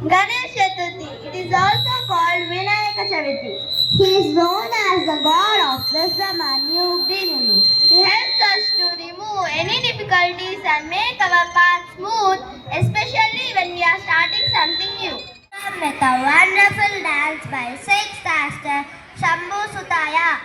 Ganesh Chaturthi. It is also called Vinayaka Chaviti. He is known as the god of wisdom and new beginnings. He helps us to remove any difficulties and make our path smooth, especially when we are starting something new. With a wonderful dance by sixth master Shambhu Sutaya.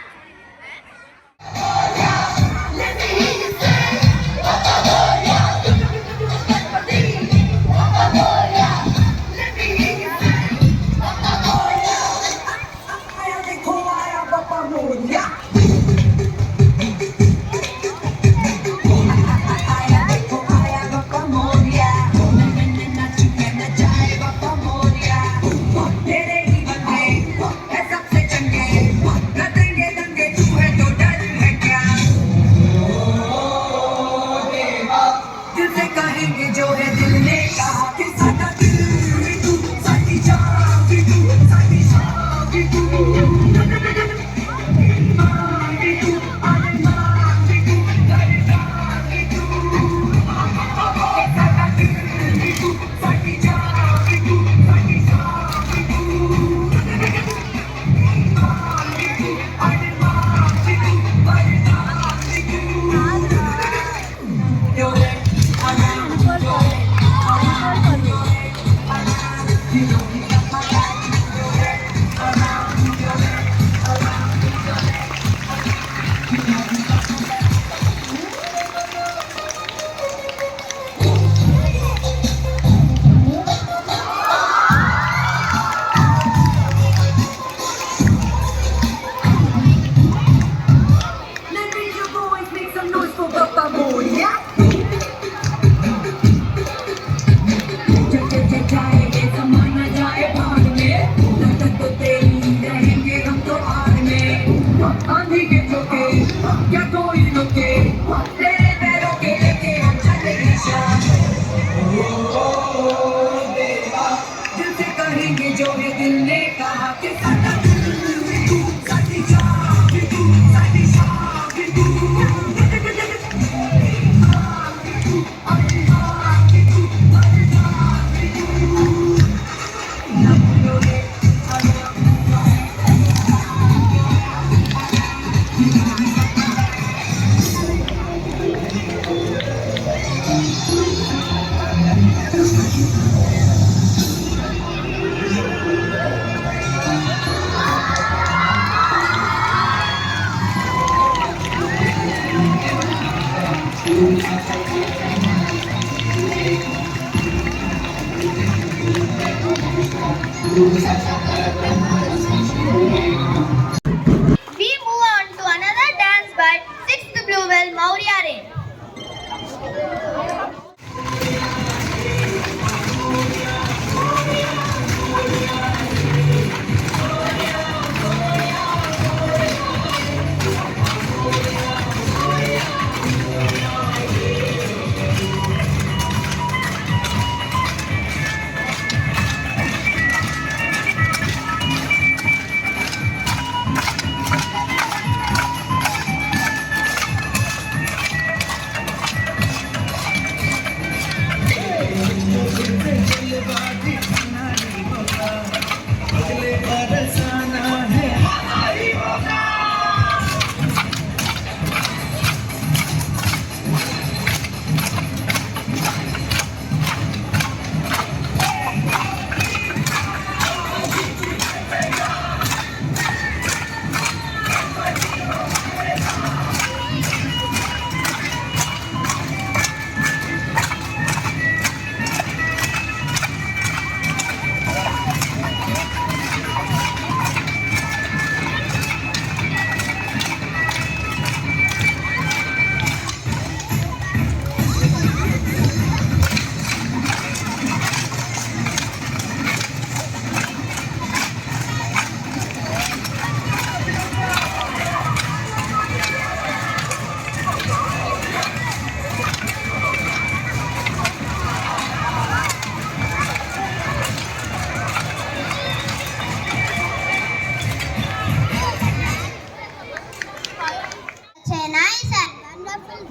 We move on to another dance by 6th Bluebell Maurya Rain.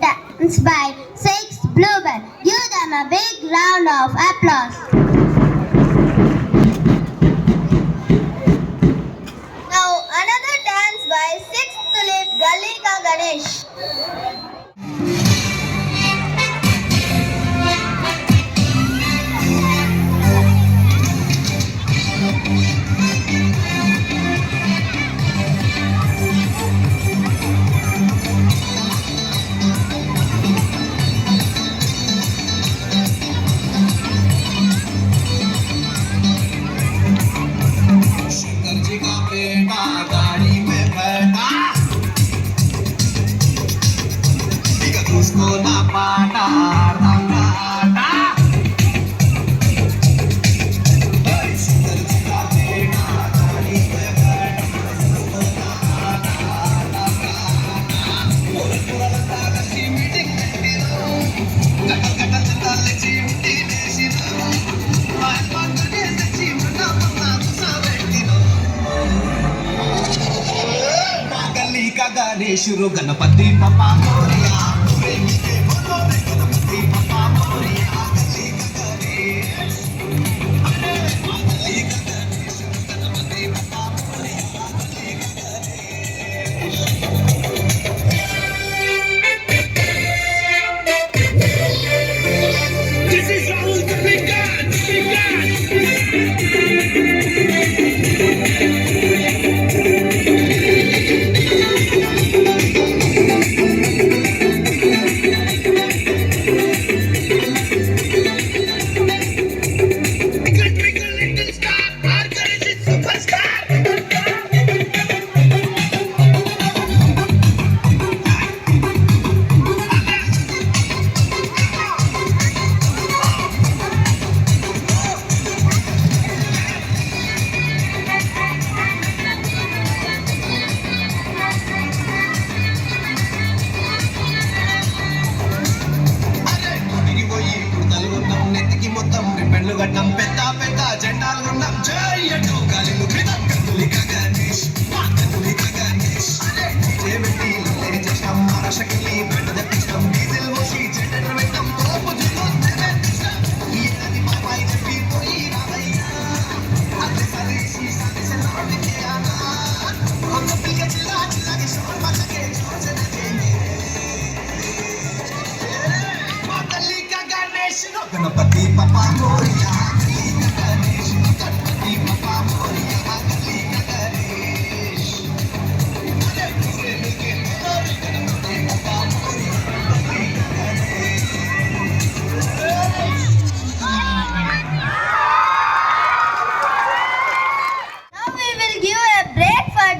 Dance by 6th Bluebell. Give them a big round of applause. Ganesh. गणेशुरु Ganpati papa Moriya Ganpati papa Moriya This is Rahul the big God, big God. గడ్డం పెద్ద పెద్ద జెండాలు ఉన్నాం జై అంటూ గాలిలో క్రితం కదలిక గణేష్ కదలిక గణేష్ జేబెట్టి లల్లే చేస్తాం మహారాష్ట్రకి బండ తెప్పించాం డీజిల్ మోసి జెండర్ పెట్టాం తోపు జులు తెప్పించాం ఈ నది మాపై చెప్పి పోయి రావయ్యా అదే సదేశీ సదేశం లోడికి ఆనా हम तो पिल के चिल्ला चिल्ला के शोर मचा के जोर से नचेंगे कदलिका गणेश गणपति पप्पा Moriya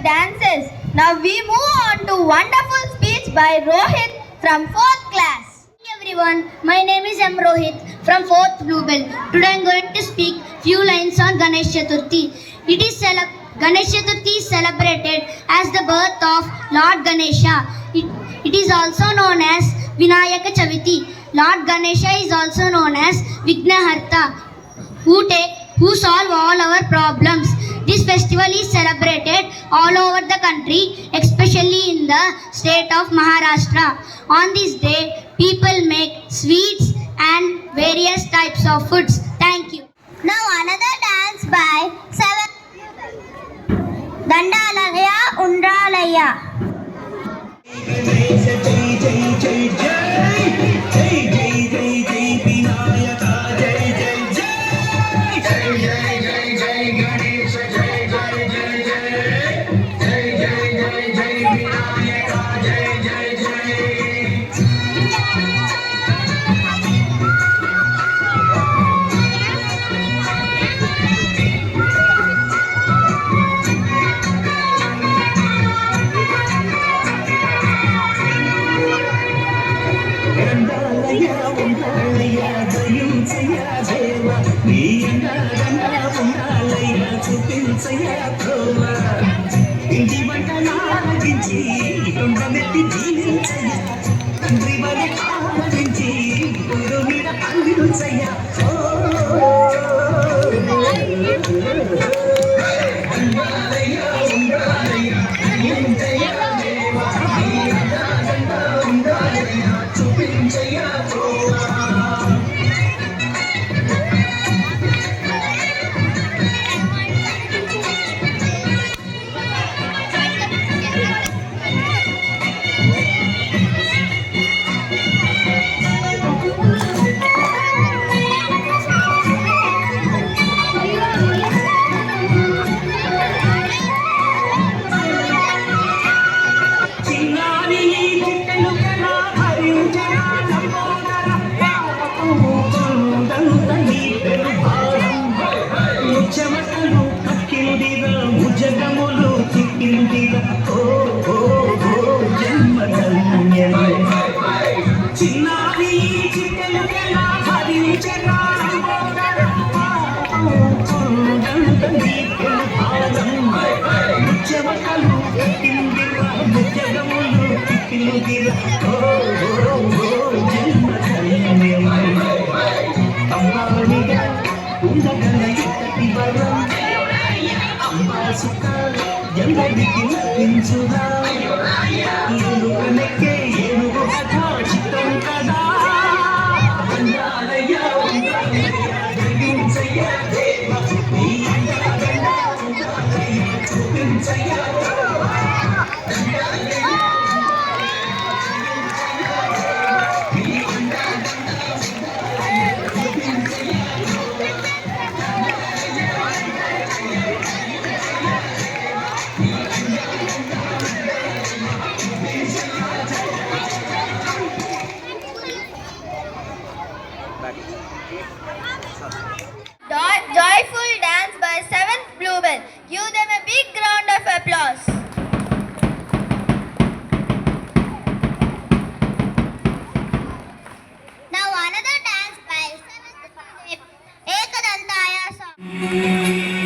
Dances. Now we move on to wonderful speech by Rohit from 4th class. Hey everyone, my name is M. Rohit from 4th Bluebell. Today I am going to speak few lines on Ganesh Chaturthi. Ganesh Chaturthi is celebrated as the birth of Lord Ganesha. It is also known as Vinayaka Chaviti. Lord Ganesha is also known as Vignaharta, who solve all our problems. This festival is celebrated all over the country, especially in the state of Maharashtra. On this day, people make sweets and various types of foods. Thank you. Now another dance by Dandalaya Undralaya. ఇంటి వంట నాగించి కొండమెత్తి జీవించయ్య తండ్రి వలె ఆవరించి ఊరు మీద పండించయ్య చూపించయ్య తెలుగిరా ఓ ఓ ఓ జన్మ ధన్యం అమ్మానిగా ఉండగల ఎంతటి వరం అమ్మా సుఖ ఎందరికి నటించురా ఏనుగు నెక్కే ఏనుగు కథ చిత్తం కదా ఉండాలయ్యా ఉండాలయ్యా జరిగించయ్యా దేవ నీ అండదండ ఉండాలయ్యా చూపించయ్యా Joyful dance by 7th Bluebell. Give them a big round of applause. Now another dance by 7th Ekadantaya song.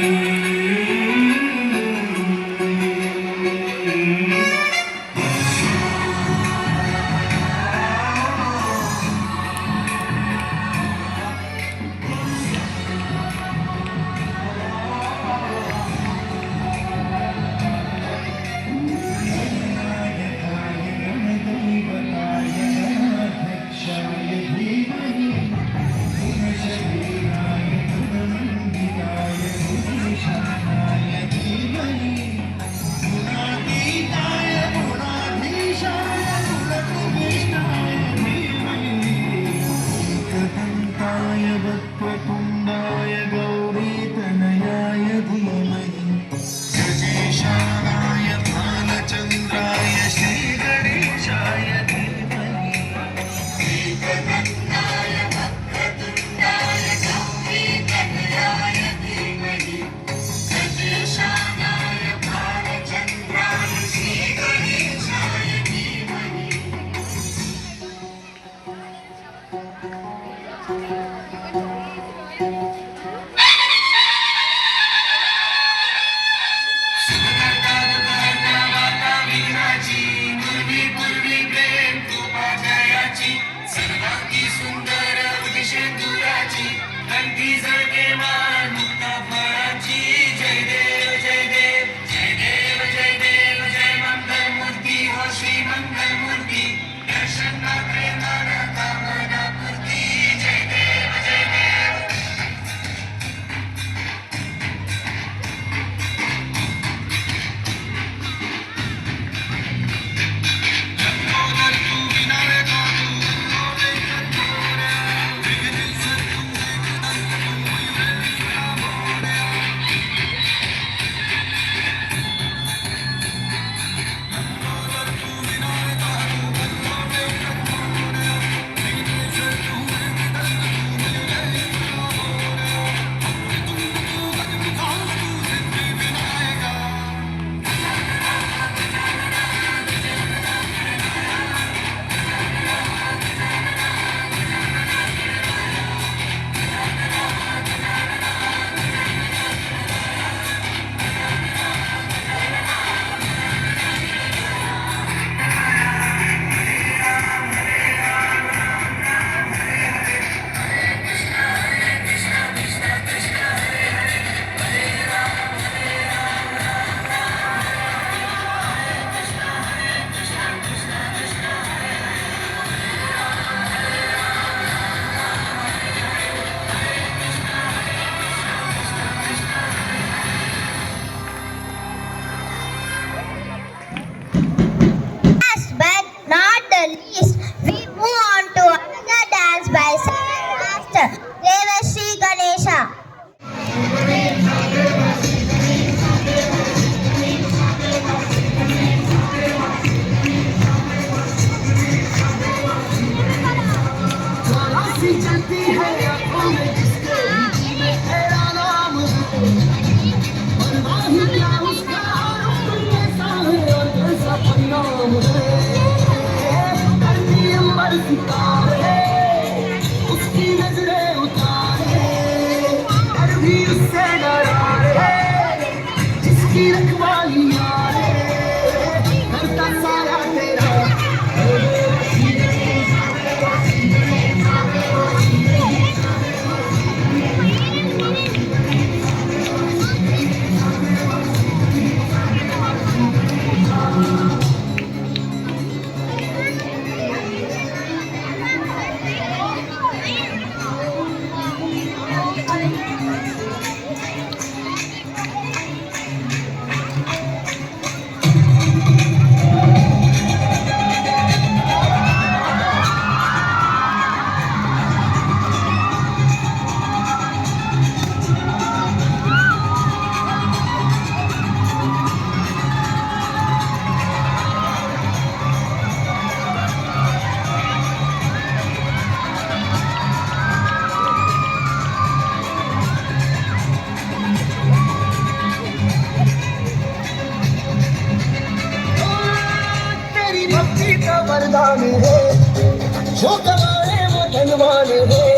जान है,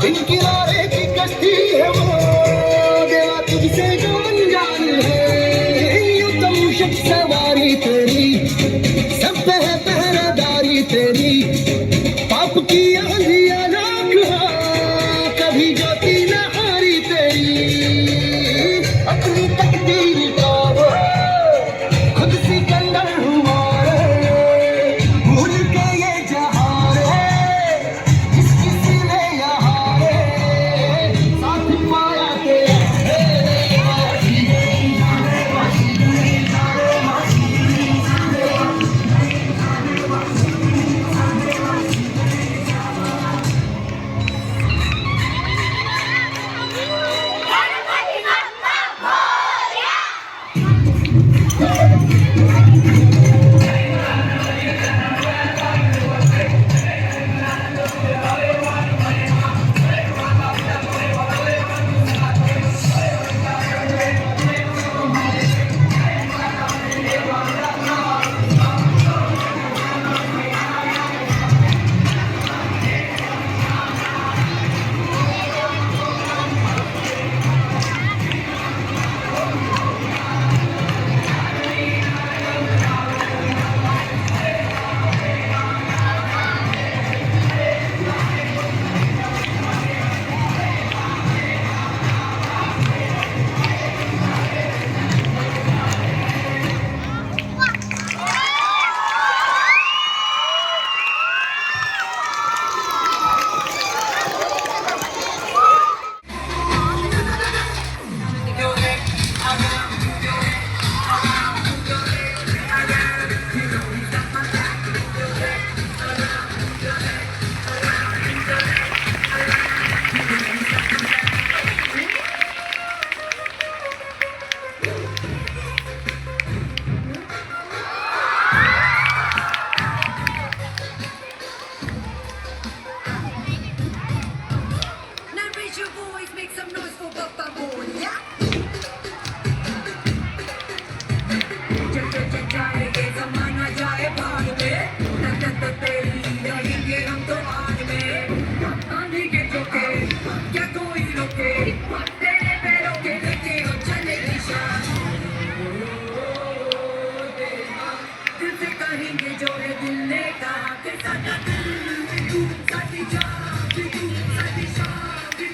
दिन किनारे की कश्ती है वो, देवा तुझसे जो अनजान है। यूं तो मुश्क सवारी तेरी, सब पे है पहरेदारी तेरी, पाप की आंधियां लाख हो, कभी ज्योति न हारी तेरी। अपनी तकदीर को वो खुद सिकंदर हुआ रे, भूल के ये जहां रे, किसकी सीने यहाँ रे, साथ पाया तेरा Now raise your voice, make some noise for Papa Boy, yeah? जाएंगे जमाना जाए भाग में, ताकत तेरी रहेंगे हम तो आग में, आंधी के झोंके क्या कोई रोके, तेरे पैरों के लेके हम चले निशान, दिल से कहेंगे जो है दिल ने कहा कि साਡਾ दिल तू साडी जान तू साडी शान तू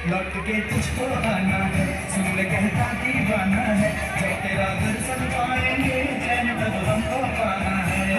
लौट के तुझको आना है, सुन ले कहता दीवाना है, जब तेरा दर्शन पाएंगे चैन तब हमको पाना है।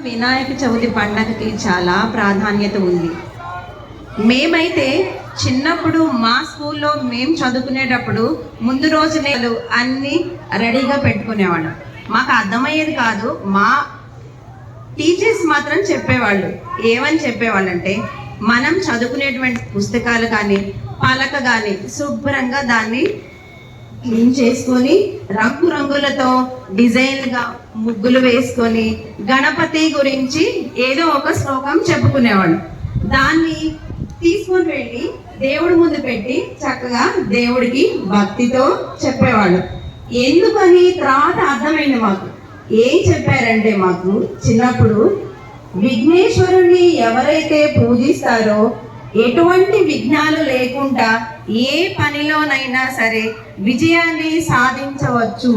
వినాయక చవితి పండగకి చాలా ప్రాధాన్యత ఉంది. మేమైతే చిన్నప్పుడు మా స్కూల్లో మేము చదువుకునేటప్పుడు ముందు రోజునే అన్నీ రెడీగా పెట్టుకునేవాళ్ళం. మాకు అర్థమయ్యేది కాదు. మా టీచర్స్ మాత్రం చెప్పేవాళ్ళు. ఏమని చెప్పేవాళ్ళంటే, మనం చదువుకునేటువంటి పుస్తకాలు కానీ పలక కానీ శుభ్రంగా దాన్ని క్లీన్ చేసుకొని రంగులతో డిజైన్గా ముగ్గులు వేసుకొని గణపతి గురించి ఏదో ఒక శ్లోకం చెప్పుకునేవాళ్ళు. దాన్ని తీసుకొని వెళ్ళి దేవుడి ముందు పెట్టి చక్కగా దేవుడికి భక్తితో చెప్పేవాళ్ళు. ఎందుకని తర్వాత అర్థమైంది మాకు. ఏం చెప్పారంటే, మాకు చిన్నప్పుడు విఘ్నేశ్వరుణ్ణి ఎవరైతే పూజిస్తారో ఎటువంటి విఘ్నాలు లేకుండా ఏ పనిలోనైనా సరే విజయాన్ని సాధించవచ్చు.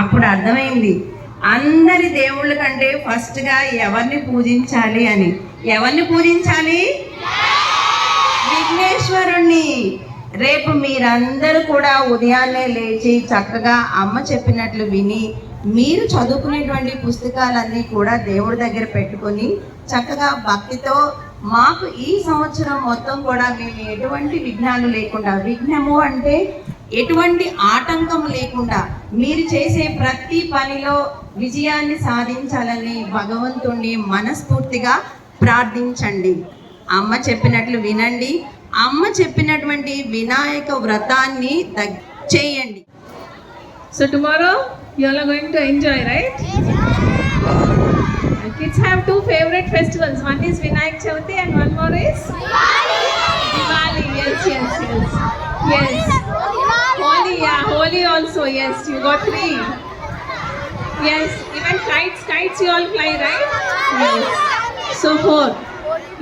అప్పుడు అర్థమైంది అందరి దేవుళ్ళ కంటే ఫస్ట్గా ఎవరిని పూజించాలి అని. ఎవరిని పూజించాలి? విఘ్నేశ్వరుణ్ణి. రేపు మీరందరూ కూడా ఉదయాన్నే లేచి చక్కగా అమ్మ చెప్పినట్లు విని మీరు చదువుకునేటువంటి పుస్తకాలన్నీ కూడా దేవుడి దగ్గర పెట్టుకొని చక్కగా భక్తితో మాకు ఈ సంవత్సరం మొత్తం కూడా మేము ఎటువంటి విఘ్నాలు లేకుండా, విఘ్నము అంటే ఎటువంటి ఆటంకం లేకుండా మీరు చేసే ప్రతి పనిలో విజయాన్ని సాధించాలని భగవంతుణ్ణి మనస్ఫూర్తిగా ప్రార్థించండి. అమ్మ చెప్పినట్లు వినండి. అమ్మ చెప్పినటువంటి వినాయక వ్రతాన్ని చేయండి. So tomorrow you all are going to enjoy, right? Kids have two favorite festivals. One is Vinayak Chavati and one more is Diwali. Yes. Holi, yeah, Holi also. Yes, you got 3. Yes, even kites you all fly, right? Yes. So 4.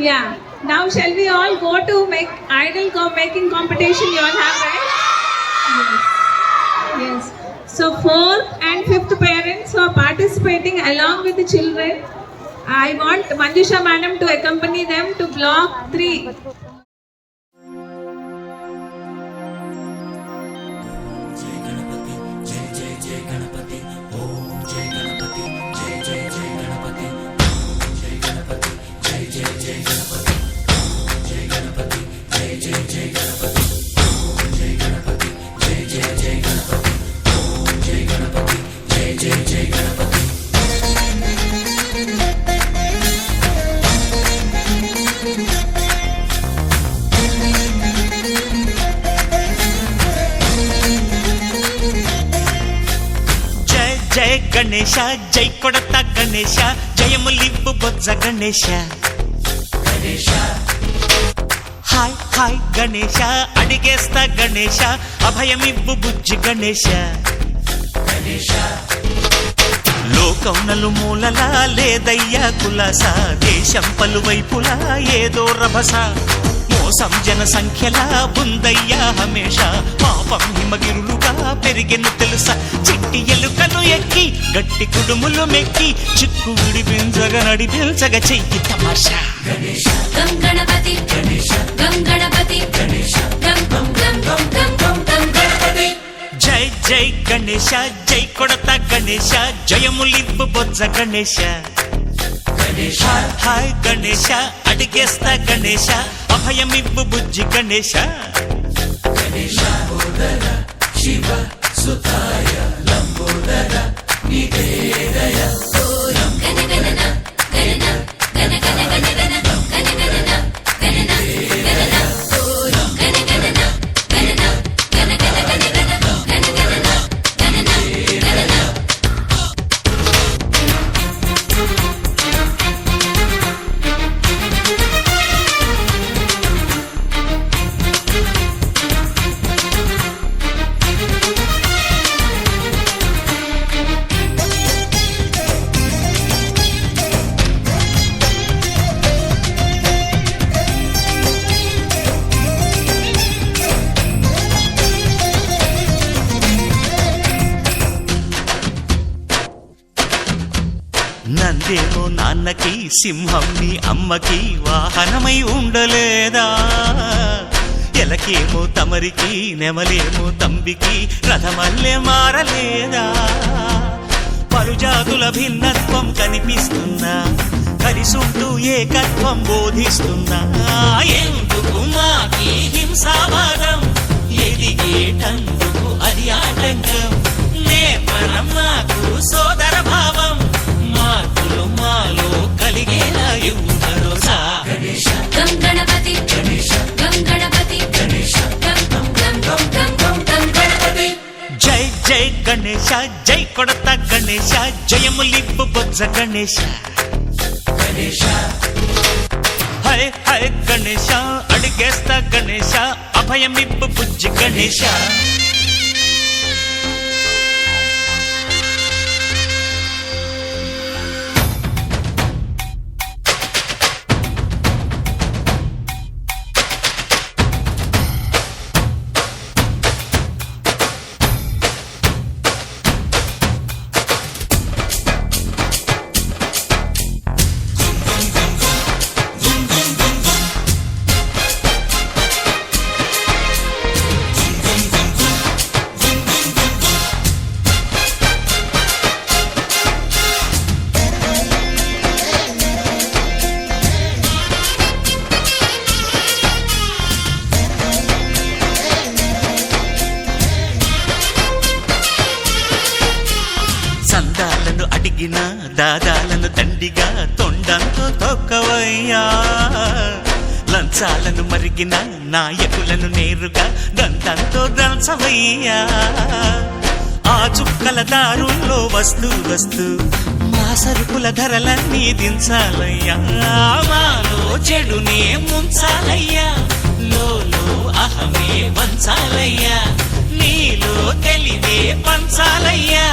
Yeah. Now shall we all go to make idol making competition? You all have, right? Yes. So 4th and 5th parents who are participating along with the children, I want Manjusha Madam to accompany them to block 3. జయ గణేశ, జై కొడత గణేశ, జయములివ్వు బొజ్జ Ganesha. Hi hi Ganesha అడిగేస్తా Ganesha అభయమివ్వు బుజ్జి గణేశ లోకం నలుమూలలా లేదయ్యా కులాస దేశం పలువైపులా ఏదో రభస మోసం జన సంఖ్యలా ఉందయ్యా హమేష పాపం హిమగిరులుగా పెరిగెను తెలుసా చిట్టి ఎలుకను ఎక్కి గట్టి కుడుములు మెక్కి చిక్కు విడిపించగా నడిపించగా చెయ్యి తమాషా గం గణపతి గం గణపతి గం గం గం గం గం గం గం గణపతి జై జై గణేశ జై కొడత గణేశ జయములివ్వు బొజ్జ గణేశ హాయ్ హాయ్ గణేశ అడిగేస్తా గణేశ అభయమివ్వు బుజ్జి గణేశ నందేమో నాన్నకి సింహం నీ అమ్మకి వాహనమై ఉండలేదా ఎలకేమో తమరికి నెమలేమో తంబికి రథమల్లే మారలేదా పలుజాతుల భిన్నత్వం కనిపిస్తున్నా కలిసుంటూ ఏకత్వం బోధిస్తున్నా ఎందుకు మాకి హింసావాదం ఎదిగేటందుకు అది ఆటంకం నేపరం మాకు సోదర భావం మార్పులు మాలో కలిగేలా ఇవ్వు భరోసా గం గణపతి గం గణపతి గం గం గం గం గం గం గం గణపతి జై జై గణేశ జై కొడత గణేశ జయములివ్వు బొజ్జ గణేశ హై హై గణేశ అడిగేస్తా గణేశ అభయమివ్వు బుజ్జి గణేశ సందాలను అడిగిన దాదాలను దండిగా తొండంతో తొక్కవయ్యా లంచాలను మరిగిన నాయకులను నేరుగా దంతంతో దంచవయ్యా ఆ చుక్కల దారుల్లో వస్తూ వస్తూ మా సరుకుల ధరలన్నీ దించాలయ్యా మాలో చెడునే ముంచాలయ్యా లోలో అహమే వంచాలయ్యా నీలో తెలివే పంచాలయ్యా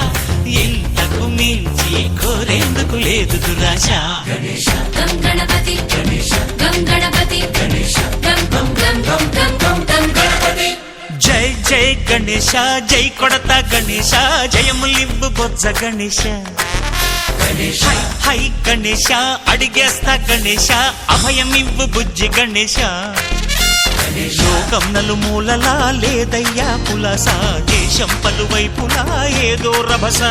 ఇంతకు మించి కోరేందుకు లేదు దురాశ గం గణపతి గం గణపతి గం గం గం గం గం గం గం గణపతి జై జై గణేశ జై కొడత గణేశ జయములివ్వు బొజ్జ గణేశ హై హై గణేశ అడిగేస్తా గణేశ అభయమివ్వు బుజ్జి గణేశ లోకం నలుమూలలా లేదయ్యా పులస దేశం పలువైపులా ఏదో రభస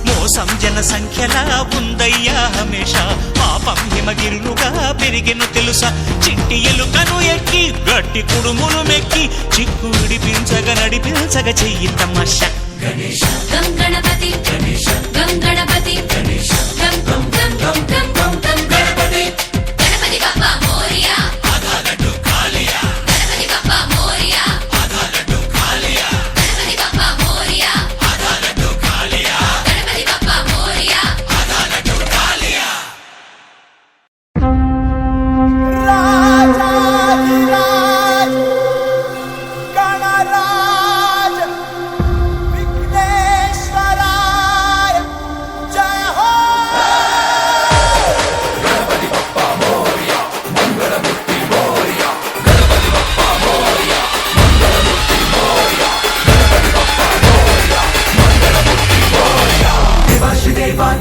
మోసం జన సంఖ్యలా ఉందయ్యా హమేష పాపం హిమగిరులుగా పెరిగెను తెలుసా చిట్టి ఎలుకను ఎక్కి గట్టి కుడుములు మెక్కి చిక్కు విడిపించగా నడిపించగా చెయ్యి తమాషా గం గణపతి గం గణపతి గం గం గం గం గం గం గం గణపతి గణపతి బప్పా మోరియా గణపతి బప్పా మోరియా గణపతి బప్పా మోరియా గణపతి బప్పా మోరియా రాజాధిరాజ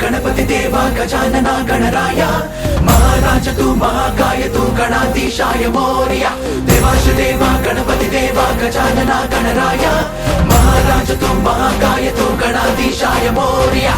गणपति देवा गजानना गणराय महाराज तू महाकाय तू गणाधीशाय मोरया देवाश देवा गणपति देवा गजानना गणराय महाराज तू महाकाय तू गणाधीशाय मोरया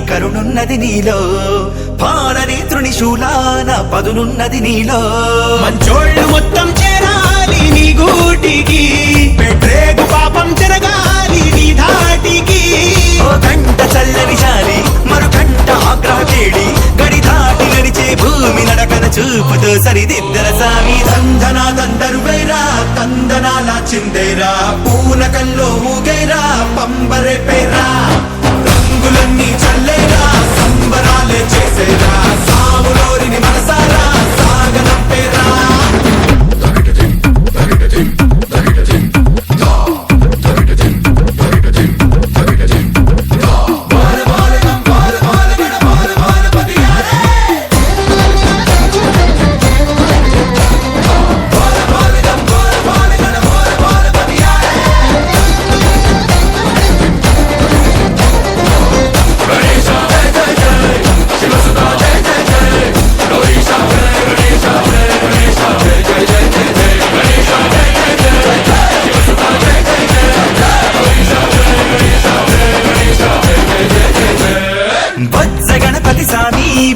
కరుణున్నది నీలో పాలనేత్రుని శూలాన పదునున్నది నీలో మంచోళ్ళు మొత్తం చేరాలి నీ గూటికి పెట్టేగు పాపం జరగాలి నీ ధాటికి ఓ కంట చల్లని చాలి మరు కంట ఆగ్రహ కేడి గడి దాటి నడిచే భూమి నడకన చూపుతో సరిదిద్దర సామి దందనా దందరువైరా తందనాల చిందేరా పూనకంలో ఊగైరా పంబరే పేరా రంగులన్నీ చల్లేరా సంబరాలే చేసేరా సాములోరిని మనసారా సాగనంపేరా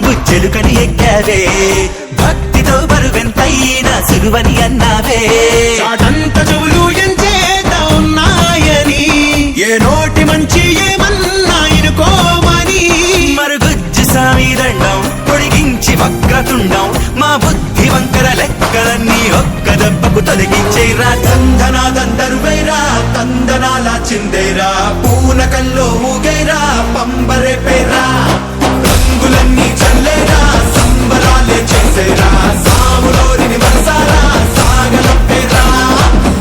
బుజ్జెలుకని ఎక్కావే భక్తితో బరువెంతైనా సులువని అన్నావే చాటంత చెవులు ఎంచేత ఉన్నాయని ఏ నోటి మంచి ఏమన్నా ఇరుకోమని మరుగుజ్జు సామి దండం పొడిగించి వక్రతుండం మా బుద్ధి వంకర లెక్కలన్నీ ఒక్క దెబ్బకు తొలగించేరా దందనా దందరువైరా తందనాల చిందేరా పూనకంలో ఊగైరా పంబరే పేరా రంగులన్నీ చల్లేరా సంబరాలే చేసేరా సాములోరిని మనసారా సాగనంపేరా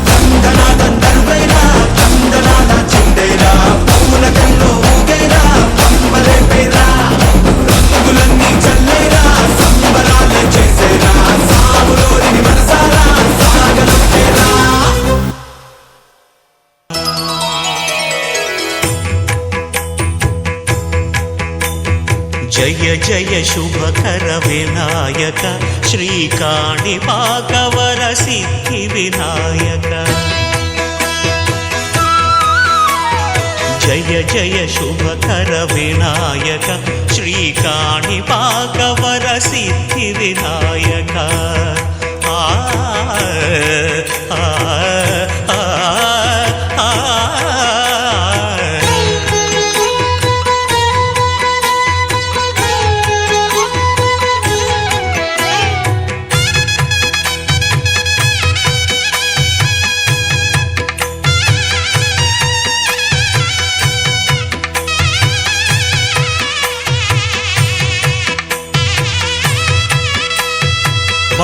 దందనా దందరువైరా తందనాల చిందేరా పూనకంలో ఊగైరా పంబరే పేరా రంగులన్నీ చల్లేరా సంబరాలే చేసేరా సాములోరిని మనసారా సాగనంపేరా జయ జయ శుభకర వినాయక శ్రీకాణిపాకవర సిద్ధి వినాయక జయ జయ శుభకర వినాయక శ్రీకాణిపాకవర సిద్ధి వినాయక ఆ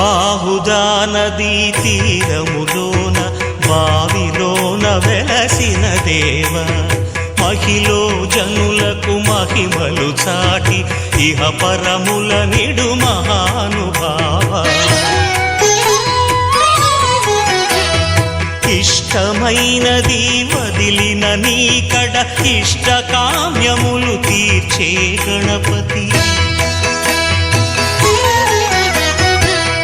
బాహుదా నదీ తీరములోన బావిలోన వెలసిన దేవ మహిలో జనులకు మహిమలు చాటి ఇహ పరముల నిడు మహానుభావ ఇష్టమైనది వదిలిన నీకడ ఇష్ట కామ్యములు తీర్చే గణపతి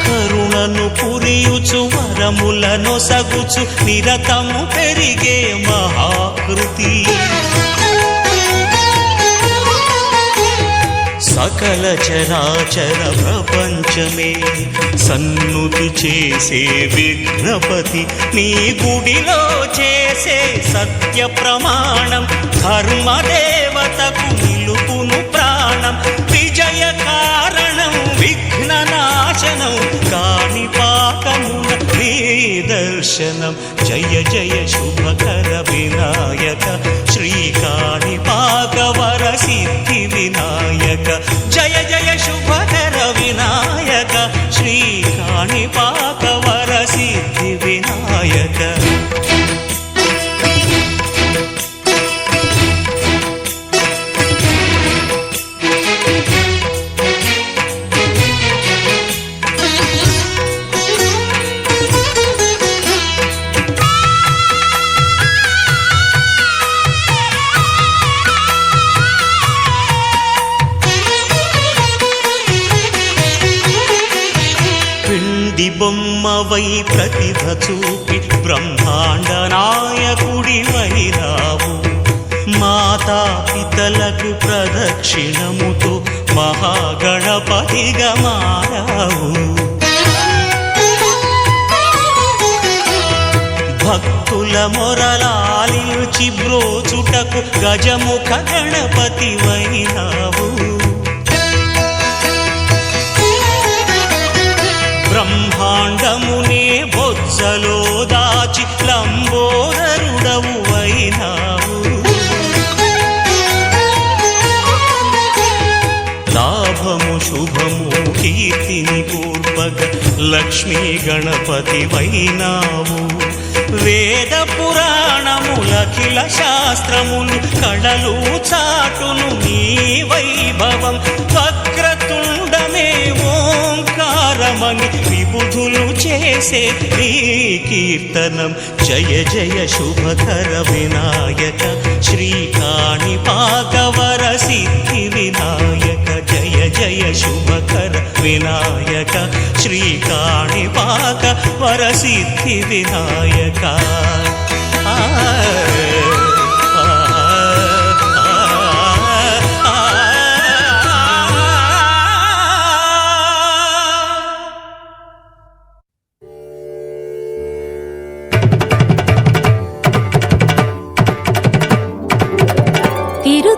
కరుణను పురియుచు వరములను సగుచు నిరతము పెరిగే మహాకృతి సకల చరాచర ప్రపంచమే సన్నుతి చేసే విఘ్నపతి నీ గుడిలో చేసే సత్య ప్రమాణం ధర్మదేవతకు నిలుపును ప్రాణం విజయ కారణం విఘ్న నాశనం కాణిపాకమున నీ దర్శనం జయ జయ శుభకర వినాయక శ్రీ కాణిపాక వర సిద్ధి వినాయక జయ జయ శుభకర వినాయక శ్రీ కాణిపాక వర సిద్ధి వినాయక బొమ్మవై ప్రతిభ చూపి బ్రహ్మాండ నాయకుడివైరావు మాతా పితలకు ప్రదక్షిణముతో మహాగణపతిగా మారావు భక్తుల మొరలాలించి బ్రోచుటకు గజముఖ గణపతివైనావు బ్రహ్మాండమునే బొజ్జలో దాచి లంబోదరుడవు అయినావు లాభము శుభము కీర్తిని పూర్వక లక్ష్మీ గణపతి వైనావు వేద పురాణములఖిల శాస్త్రములు కళలు చాటును నీ వైభవం వక్రతుండమే ఓంకారమని విబుధులు చేసే నీ కీర్తనం జయ జయ శుభకర వినాయక శ్రీ కాణిపాక వర సిద్ధి వినాయక జయ జయ శుభకర వినాయక శ్రీ కాణిపాక వర సిద్ధి వినాయక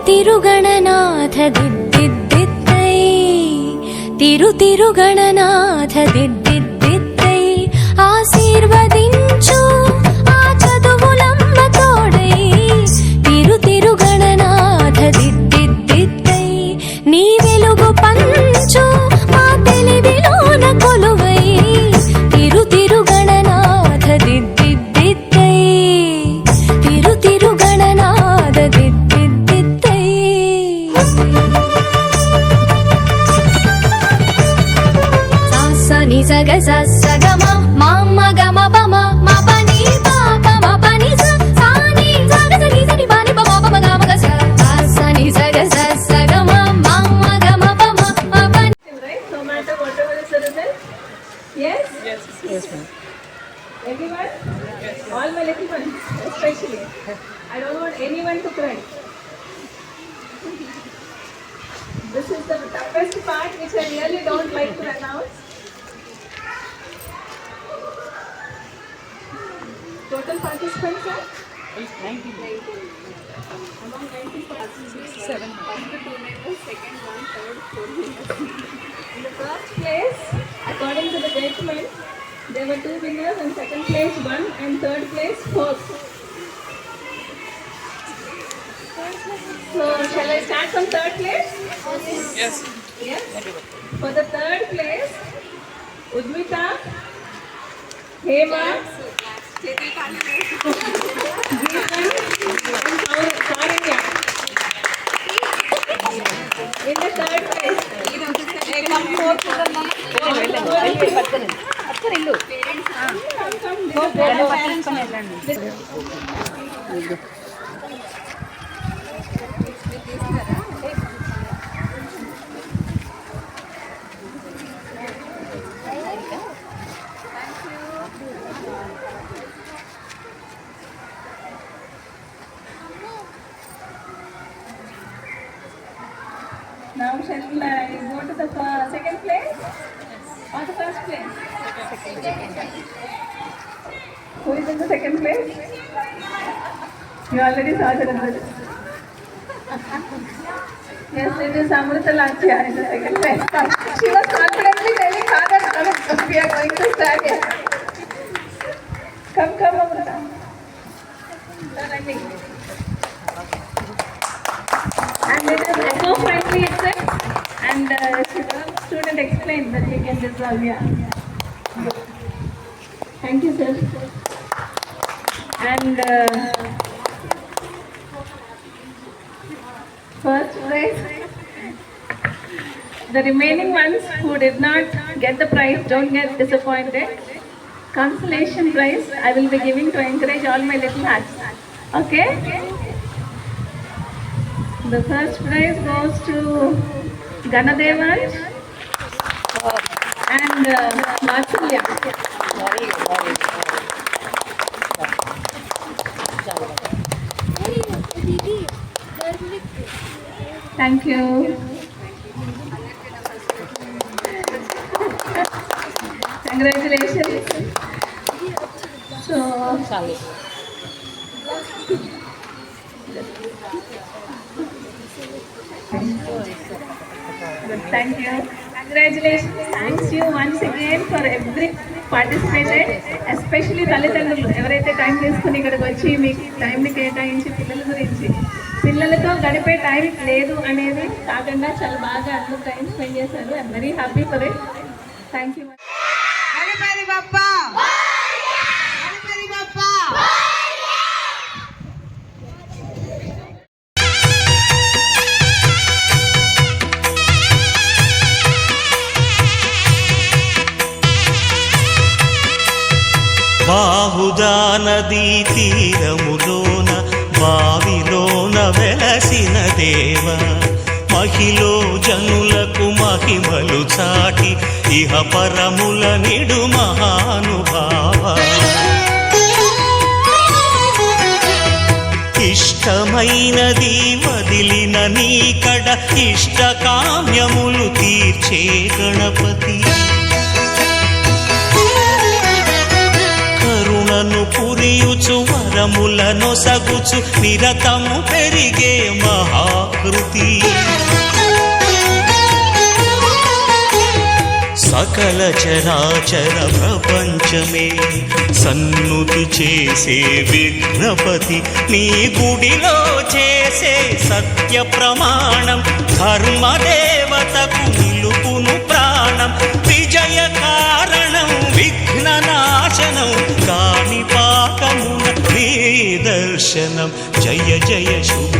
తిరుగణనాథ దిద్దిద్దిద్దై తిరుగణనాథ దిద్దిద్దిద్దై ఆశీర్వదించు ఆ చదువులమ్మ తోడై తిరుగణనాథ దిద్దిద్దిద్దై నీ వెలుగు పంచు మా తెలివిలోన కొలువై తిరుగణనాథ దిద్దిద్దిద్దై తిరుగణనాథ దిద్దిద్దిద్దై ని సగ సగమ మమ గమ పమ మప ని పాప మప ని సా ని సగ సని సని పని పమ పమ గమ గ స ని సగ సగమ మమ గమ పమ మప Right? No matter whatever is the result? Yes? Yes, ma'am. Everyone? Yes. All my little ones, especially. I don't want anyone to cry. This is the toughest part which I really don't like to announce. Total participants are? 19. Among 19 participants, 7. First 2 members, second 1, third 4 members. In the first place, according to the judgment, there were 2 winners and second place 1 and third place 4. So, shall I start from third place? Yes. Yes? For the third place, Udmita, Hema, Saranya. In the third place. Now shall I go to the second place or the first place? Who is in the second place? You already saw the results. Yes, it is Amrita Lanchia in the second place. She was confidently telling Father, we are going to start here. Come, Amrita. Start running. And it is eco-friendly itself, and student explained that we can dissolve. Yeah. Thank you, sir. And first prize, the remaining ones who did not get the prize, don't get disappointed. Consolation prize I will be giving to encourage all my little hearts. Okay? The first prize goes to Ganadevansh and Matsulya. Thank you. Congratulations. So, thank you. Congratulations. Thanks you once again for every participated, especially తల్లిదండ్రులు ఎవరైతే time తీసుకుని ఇక్కడికి వచ్చి మీకు టైంని కేటాయించి పిల్లల గురించి పిల్లలతో గడిపే టైం లేదు అనేది కాకుండా చాలా బాగా అందరూ టైం స్పెండ్ చేశారు. I'm very happy for it. Thank you. Ganapati Bappa, Ganapati Bappa. Bahuda నదీ తీరములోన బావిలోన వెలసిన దేవ మహిలో జనులకు మహిమలు చాటి ఇహ పరముల నిడు మహానుభావ ఇష్టమైనది వదిలిన నీకడ ఇష్ట కామ్యములు తీర్చే గణపతి కరుణను పురియుచు వరములను సగుచు నిరతము పెరిగే మహాకృతి సకల చరాచర ప్రపంచమే సన్నుతి చేసే విఘ్నపతి నీ గుడిలో చేసే సత్య ప్రమాణం ధర్మదేవతకు నిలుపును ప్రాణం విజయ కారణం విఘ్న నాశనం కాణిపాకమున నీ దర్శనం జయ జయ శుభ